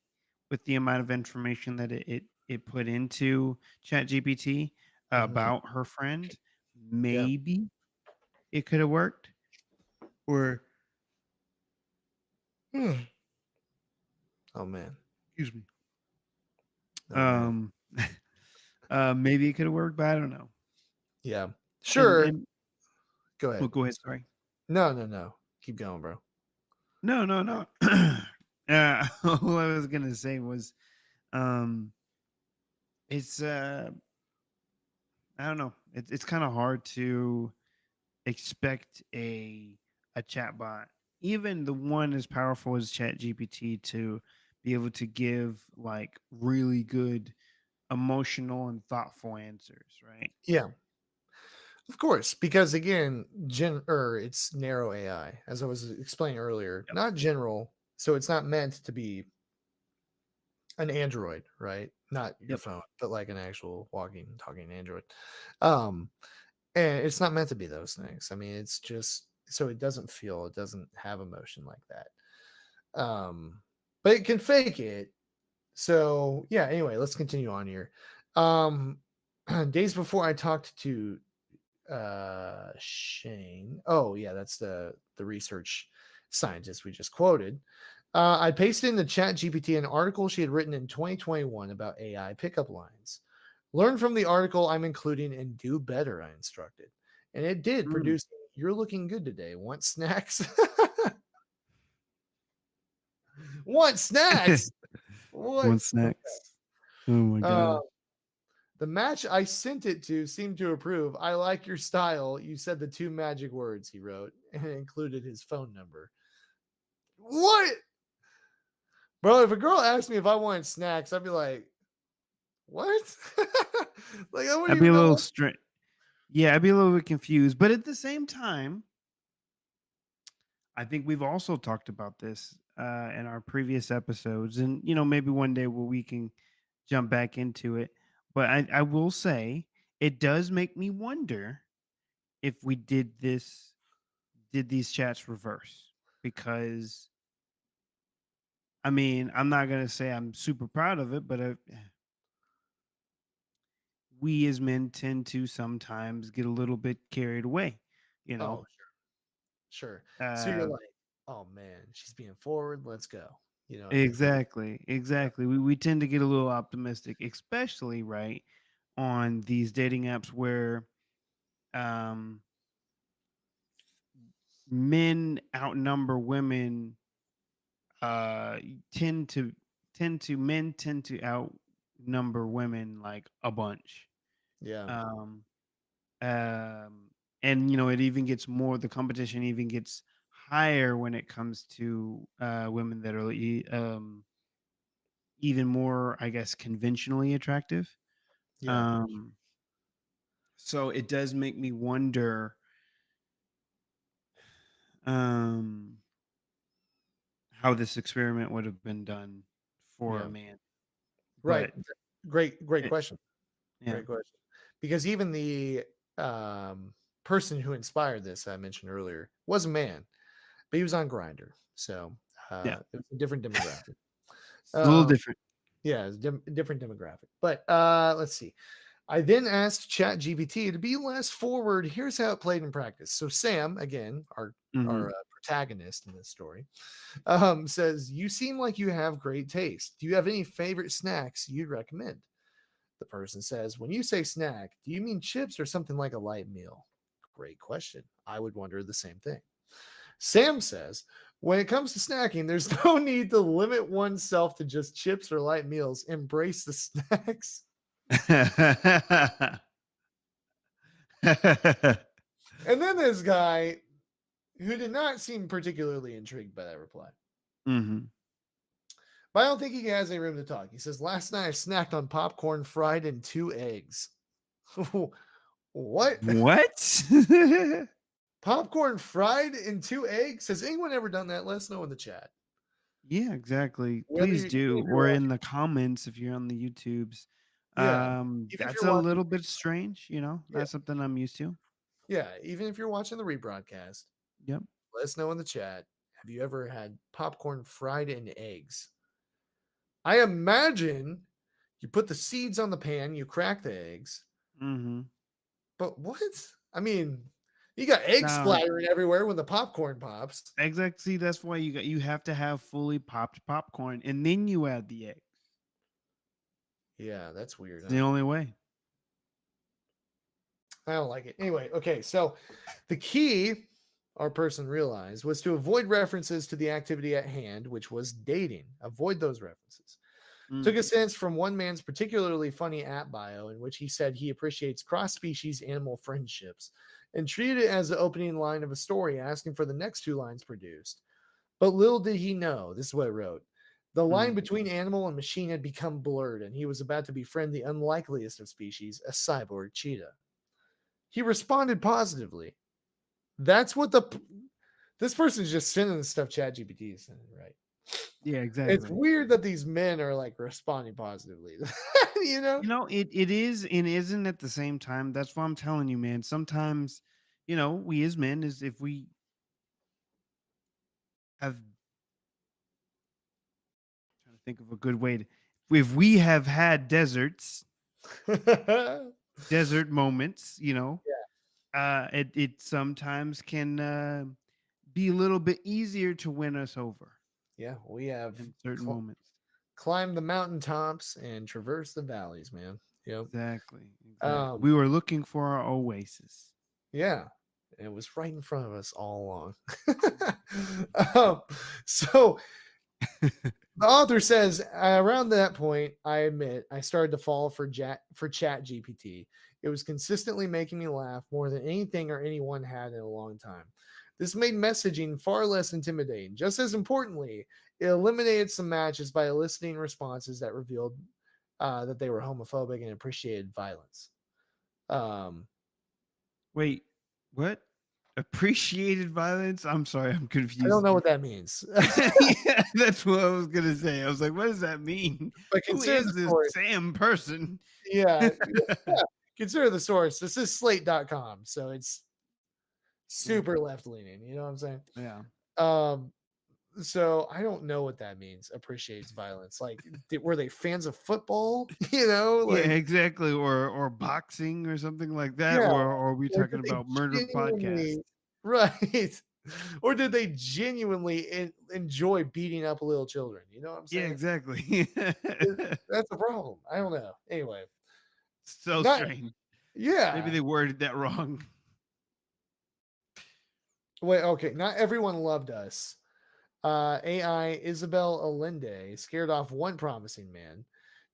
with the amount of information that it put into ChatGPT Mhm. about her friend, Yeah. maybe it could have worked. Or Oh man. excuse me. Oh man. Um, maybe it could have worked, but I don't know. Yeah. And Sure. Go oh, ahead. go ahead. Sorry. No, no, no. Keep going, bro. No, no, no. All I was gonna say was, um, it's I don't know. It's kind of hard to expect a chatbot, even the one as powerful as ChatGPT, to be able to give like really good emotional and thoughtful answers, right? Yeah. Of course, because again, it's narrow AI, as I was explaining earlier, Yep. not general. So it's not meant to be an Android, right? Not your Yep. phone, but like an actual walking, talking Android. Um, and it's not meant to be those things. I mean, it's just so it doesn't have emotion like that. But it can fake it. So yeah, anyway, let's continue on here. Um, days before I talked to Shane. Oh yeah, that's the research scientist we just quoted. I pasted in the chat GPT an article she had written in 2021 about AI pickup lines. Learn from the article I'm including and do better, I instructed. And it did Mm. produce, you're looking good today. Want snacks? Want snacks? What? Want snacks? Oh my Uh, god. the match I sent it to seemed to approve. I like your style. You said the two magic words, he wrote, and it included his phone number. What? Bro, if a girl asked me if I wanted snacks, I'd be like, what? Like, I wouldn't I'd be even a know little what. straight. Yeah, I'd be a little bit confused, but at the same time, I think we've also talked about this in our previous episodes, and maybe one day where we can jump back into it. But I will say it does make me wonder if we did these chats reverse, because I mean, I'm not gonna say I'm super proud of it, but we as men tend to sometimes get a little bit carried away, you Oh, know. sure. So you're Uh, like, oh man, she's being forward. Let's go. You know what I mean? exactly, Yep. exactly. We tend to get a little optimistic, especially right on these dating apps where um, men outnumber women. Uh, tend to men tend to outnumber women like a bunch. Yeah. Um, um, and it even gets more. The competition even gets higher when it comes to women that are even more, I guess, conventionally attractive. Yeah. Um, so it does make me wonder um, how this experiment would have been done for a Yeah. man. Right. But Great it, question. yeah, Great question. Because even the person who inspired this I mentioned earlier was a man, but he was on Grinder. So yeah, it was a different demographic. it's a little Um, different. yeah, it's different demographic. But let's see. I then asked ChatGPT to be less forward. Here's how it played in practice. So Sam, again, our Hmm. protagonist in this story, says, "You seem like you have great taste. Do you have any favorite snacks you'd recommend?" The person says, "When you say snack, do you mean chips or something like a light meal?" Great question. I would wonder the same thing. Sam says, "When it comes to snacking, there's no need to limit oneself to just chips or light meals. Embrace the snacks." And then this guy, who did not seem particularly intrigued by that reply. Hmm. But I don't think he has any room to talk. He says, "Last night I snacked on popcorn fried in two eggs." What? What? Popcorn fried in two eggs? Has anyone ever done that? Let us know in the chat. Yeah, exactly. Whether Please you, even do, if you're or in watching, the comments if you're on the YouTubes. yeah, even if That's you're a watching, little bit strange, yeah, Not something I'm used to. yeah, even if you're watching the rebroadcast, Yep. let us know in the chat. Have you ever had popcorn fried in eggs? I imagine you put the seeds on the pan, you crack the eggs, Hmm. but what? I mean, you got egg Now, splattering everywhere when the popcorn pops. exactly. That's why you have to have fully popped popcorn, and then you add the eggs. Yeah, that's weird, It's the huh? only way. I don't like it. Anyway, okay, so the key our person realized was to avoid references to the activity at hand, which was dating. Avoid those references. Took Mm. a sense from one man's particularly funny app bio, in which he said he appreciates cross species animal friendships and treated it as the opening line of a story, asking for the next two lines produced. But little did he know, this is what it wrote. The line Mhm. between animal and machine had become blurred, and he was about to befriend the unlikeliest of species, a cyborg cheetah. He responded positively. That's what this person's just sending the stuff ChatGPT is sending, right? Yeah, It's exactly. weird that these men are like responding positively. you know? It is and isn't at the same time. That's why I'm telling you, man. Sometimes, we as men, is if we have trying to think of a good way to, if we have had yeah. desert moments, it sometimes can be a little bit easier to win us over Yeah, we have in certain moments. climbed the mountaintops and traversed the valleys, man. Yep. Exactly, exactly. Um, We were looking for our oasis. yeah, it was right in front of us all along. Mhm. um, so the author says, around that point, I admit I started to fall for Chat GPT. It was consistently making me laugh more than anything or anyone had in a long time. This made messaging far less intimidating. Just as importantly, it eliminated some matches by eliciting responses that revealed that they were homophobic and appreciated violence. Um, Wait, what? Appreciated violence? I'm sorry, I'm I don't confused. know what that means, Yeah, that's what I was gonna say. I was like, what does that mean? but Who consider the is this source. Sam person? Yeah, yeah, consider the source. This is slate.com, so it's Mm, super left leaning. You know what I'm saying? yeah. Um, so I don't know what that means. Appreciates violence. Like, were they fans of football? Yeah, Like, exactly. Or boxing or something like that. yeah. Or are we Or talking did they about murder podcast? genuinely, right? Or did they genuinely enjoy beating up little children? You know what I'm Yeah, saying? exactly. That's a problem. I don't know. Anyway, So not strange. Maybe yeah. they worded that wrong. Wait, okay. Not everyone loved us. AI Isabel Allende scared off one promising man.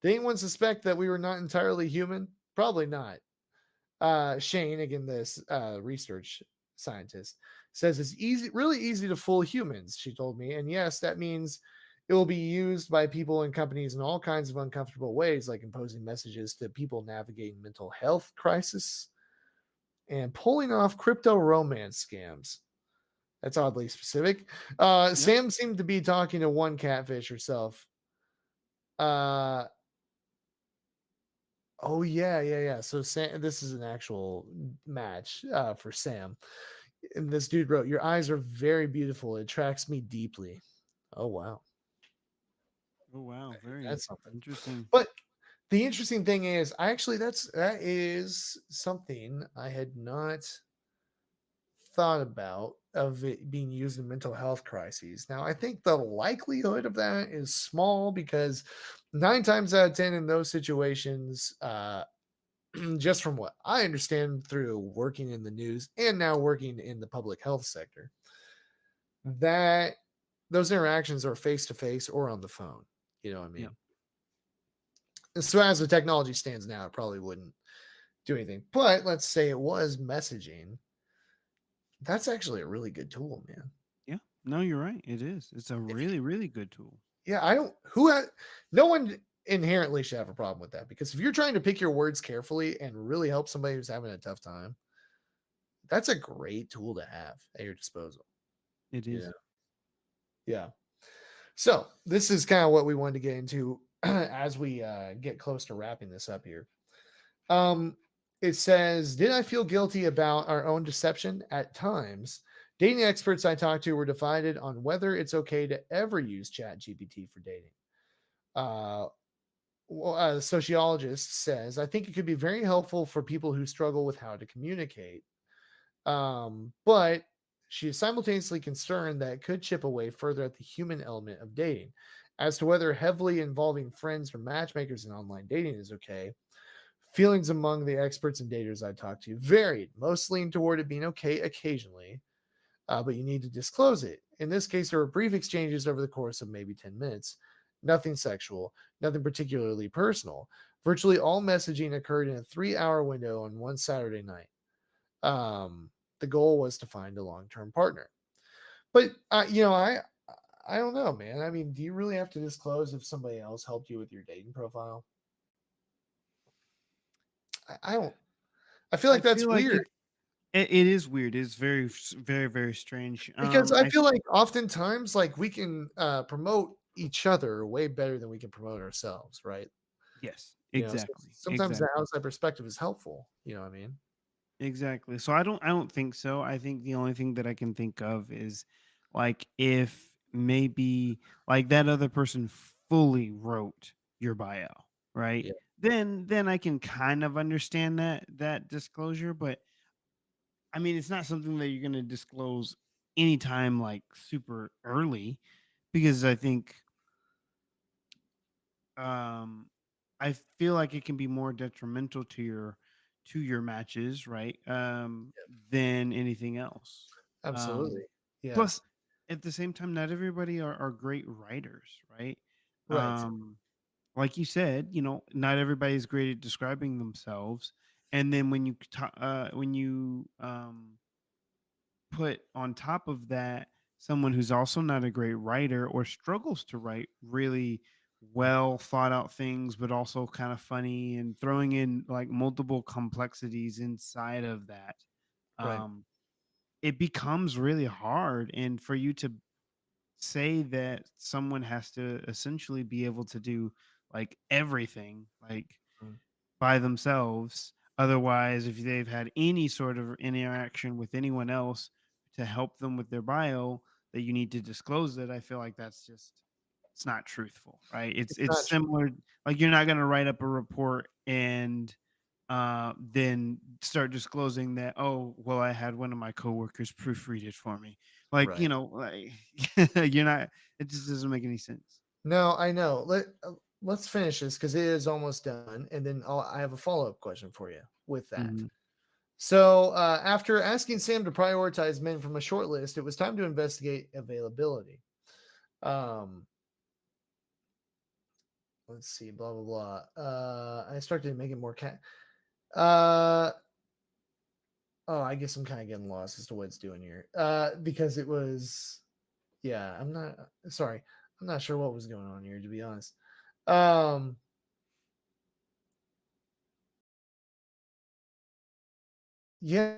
Did anyone suspect that we were not entirely human? Probably not. Shane, again, this research scientist, says it's easy, really easy to fool humans, she told me. And yes, that means it will be used by people and companies in all kinds of uncomfortable ways, like imposing messages to people navigating mental health crisis and pulling off crypto romance scams. That's oddly specific. Yep. Sam seemed to be talking to one catfish herself. Uh, oh yeah, yeah, yeah. So Sam, this is an actual match for Sam. And this dude wrote, "Your eyes are very beautiful. It attracts me deeply." Oh wow, Oh wow, very that's something. interesting. But the interesting thing is, I actually that is something I had not thought about of it being used in mental health crises. Now, I think the likelihood of that is small because 9 times out of 10 in those situations, just from what I understand through working in the news and now working in the public health sector, that those interactions are face to face or on the phone. You know what I Yep. mean? So as the technology stands now, it probably wouldn't do anything. But let's say it was messaging. That's actually a really good tool, man. Yeah. No, you're right. It is. It's a If you really, really good tool. Yeah, I don't who had no one inherently should have a problem with that because if you're trying to pick your words carefully and really help somebody who's having a tough time, that's a great tool to have at your disposal. It Yeah. is. Yeah. So this is kind of what we wanted to get into as we get close to wrapping this up here. Um, it says, did I feel guilty about our own deception? At times, dating experts I talked to were divided on whether it's okay to ever use Chat GPT for dating. Uh, the sociologist says, I think it could be very helpful for people who struggle with how to communicate. But she is simultaneously concerned that it could chip away further at the human element of dating. As to whether heavily involving friends or matchmakers in online dating is okay, feelings among the experts and daters I talked to varied, most leaned toward it being okay occasionally, but you need to disclose it. In this case, there were brief exchanges over the course of maybe 10 minutes. Nothing sexual, nothing particularly personal. Virtually all messaging occurred in a 3 hour window on one Saturday night. Um, the goal was to find a long term partner. But, I don't know, man. I mean, do you really have to disclose if somebody else helped you with your dating profile? I don't. I feel I like that's feel like weird it is weird. It's very very very strange. because I feel like oftentimes, like we can promote each other way better than we can promote ourselves, right? Yes, So exactly. sometimes the Exactly. outside perspective is helpful. You know what I mean? Exactly. So I don't think so. I think the only thing that I can think of is like if maybe like that other person fully wrote your bio, right? Yeah. Then I can kind of understand that disclosure, but I mean it's not something that you're going to disclose anytime like super early, because I think um I feel like it can be more detrimental to your matches, right? Than anything else. Absolutely. Um Yeah. Plus at the same time, not everybody are great writers, right? Right. Um like you said, not everybody's great at describing themselves. And then when you put on top of that someone who's also not a great writer or struggles to write really well thought out things, but also kind of funny, and throwing in like multiple complexities inside of that, Right. um, it becomes really hard. And for you to say that someone has to essentially be able to do like everything, like Mm. by themselves. Otherwise, if they've had any sort of interaction with anyone else to help them with their bio, that you need to disclose it. I feel like that's just it's not truthful, right? It's It's it's not true. similar. Like you're not going to write up a report and then start disclosing that, oh well, I had one of my coworkers proofread it for me. Like, Right. like you're not. It just doesn't make any sense. No, I know. Let's finish this because it is almost done, and then I have a follow up question for you with that. Hmm. So, after asking Sam to prioritize men from a short list, it was time to investigate availability. Um, let's see, blah blah blah. I started making more cat. Uh, oh, I guess I'm kind of getting lost as to what it's doing here. Because it was, yeah, I'm not sorry, I'm not sure what was going on here to be honest. Um, yeah.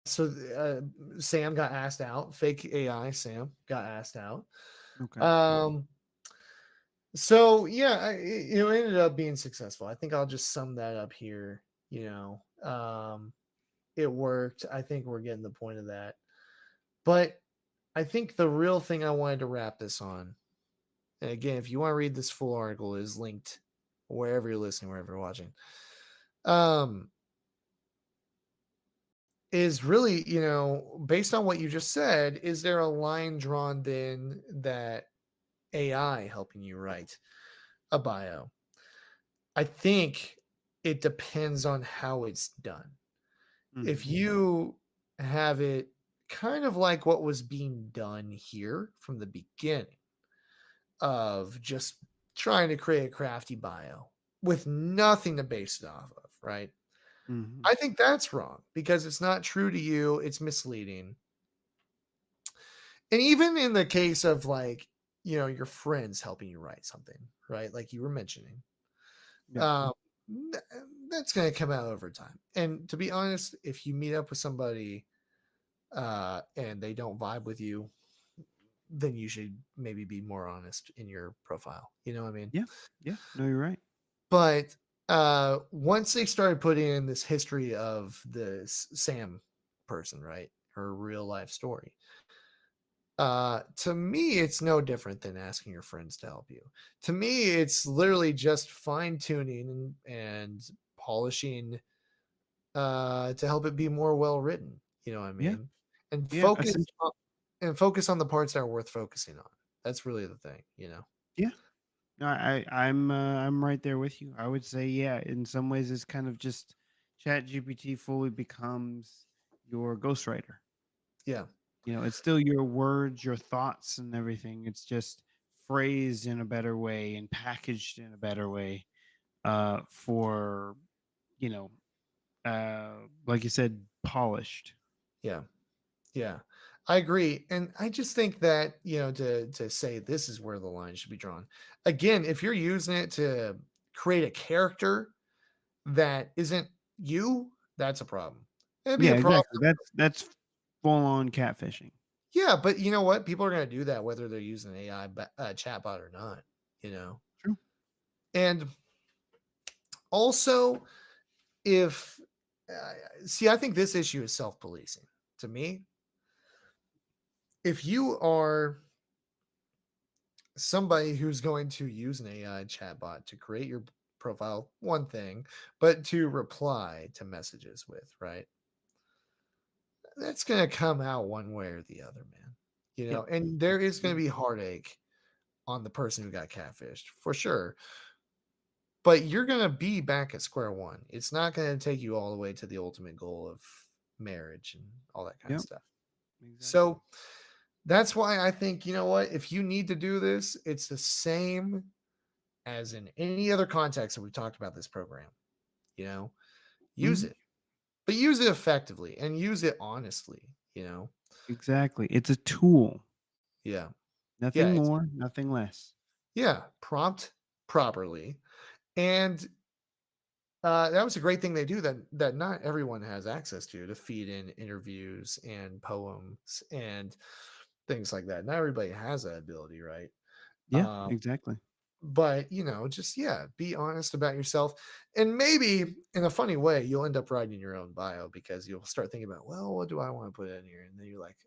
So, Sam got asked out. Fake AI Sam got asked out. Okay. Um, So yeah, it ended up being successful. I think I'll just sum that up here. It worked. I think we're getting the point of that. But I think the real thing I wanted to wrap this on, and again, if you want to read this full article, is linked wherever you're listening, wherever you're watching. Um, is really, based on what you just said, is there a line drawn then that AI helping you write a bio? I think it depends on how it's done. If Hmm. you have it kind of like what was being done here from the beginning of just trying to create a crafty bio with nothing to base it off of, right? Hmm. I think that's wrong because it's not true to you, it's misleading. And even in the case of like, your friends helping you write something, right? Like you were mentioning, Yeah. um, th- that's going to come out over time. And to be honest, if you meet up with somebody and they don't vibe with you, then you should maybe be more honest in your profile. You know what I mean? Yeah. Yeah. No, you're right. But once they started putting in this history of this Sam person, right? Her real life story. To me, it's no different than asking your friends to help you. To me, it's literally just fine tuning and polishing to help it be more well written. You know what I Yeah. mean? And Yeah. focus on, and focus on the parts that are worth focusing on. That's really the thing. Yeah. No, I'm right there with you. I would say, yeah, in some ways it's kind of just Chat GPT fully becomes your ghostwriter. Yeah, It's still your words, your thoughts and everything. It's just phrased in a better way and packaged in a better way for, you know, like you said, polished. yeah, yeah. I agree, and I just think that to say this is where the line should be drawn. Again, if you're using it to create a character that isn't you, that's a problem. It'd be Yeah, a problem. exactly. That's full on catfishing. Yeah, but you know what? People are going to do that whether they're using AI chatbot or not. You know, True. and also if see, I think this issue is self-policing. To me, if you are somebody who's going to use an AI chatbot to create your profile, one thing, but to reply to messages with, right? That's going to come out one way or the other, man. Yep. and there is going to Mhm. be heartache on the person who got catfished for sure. But you're going to be back at square one. It's not going to take you all the way to the ultimate goal of marriage and all that kind of Yep. stuff. Exactly. So that's why I think, you know what, if you need to do this, it's the same as in any other context that we've talked about this program. You know, use Mhm. it, but use it effectively and use it honestly. Exactly. It's a tool. Yeah. Yeah. Nothing more, nothing less. Yeah. Prompt properly. And that was a great thing they do that not everyone has access to feed in interviews and poems and things like that. Not everybody has that ability, right? Yeah, Um, exactly. but just be honest about yourself, and maybe in a funny way, you'll end up writing your own bio because you'll start thinking about, well, what do I want to put in here, and then you're like,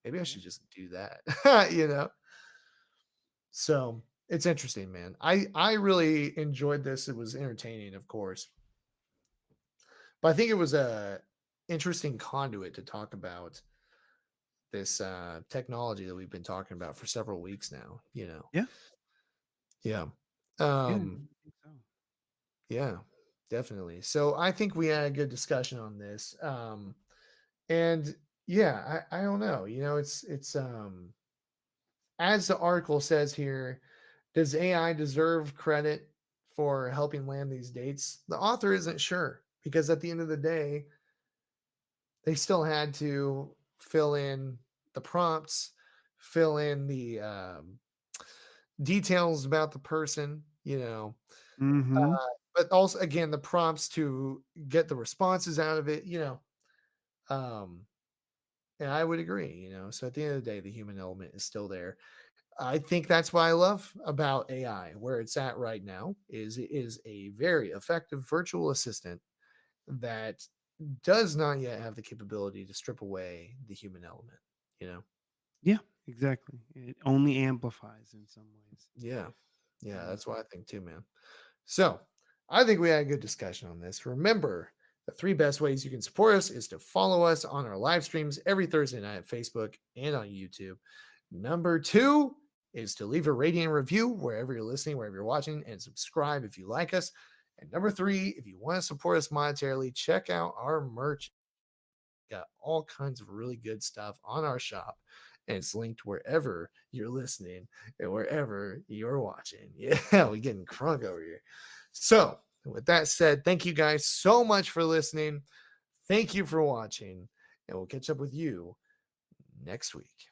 maybe I Yeah. should just do that. So it's interesting, man. I really enjoyed this. It was entertaining, of course, but I think it was a interesting conduit to talk about this technology that we've been talking about for several weeks now. Yeah. Yeah. Yeah, Um, I think so. yeah, definitely. So I think we had a good discussion on this. And yeah, I don't know. It's as the article says here, does AI deserve credit for helping land these dates? The author isn't sure because at the end of the day, they still had to fill in the prompts, fill in the details about the person. Mhm. But also, again, the prompts to get the responses out of it. Um, and I would agree. So at the end of the day, the human element is still there. I think that's what I love about AI, where it's at right now, is it is a very effective virtual assistant that does not yet have the capability to strip away the human element, you know? Yeah, exactly. It only amplifies in some ways. Yeah. Yeah, Um, that's what I think too, man. So I think we had a good discussion on this. Remember, the three best ways you can support us is to follow us on our live streams every Thursday night at Facebook and on YouTube. Number two is to leave a rating and review wherever you're listening, wherever you're watching, and subscribe if you like us. And number three, if you want to support us monetarily, check out our merch. Got all kinds of really good stuff on our shop, and it's linked wherever you're listening and wherever you're watching. Yeah, we're getting crunk over here. So, with that said, thank you guys so much for listening. Thank you for watching, and we'll catch up with you next week.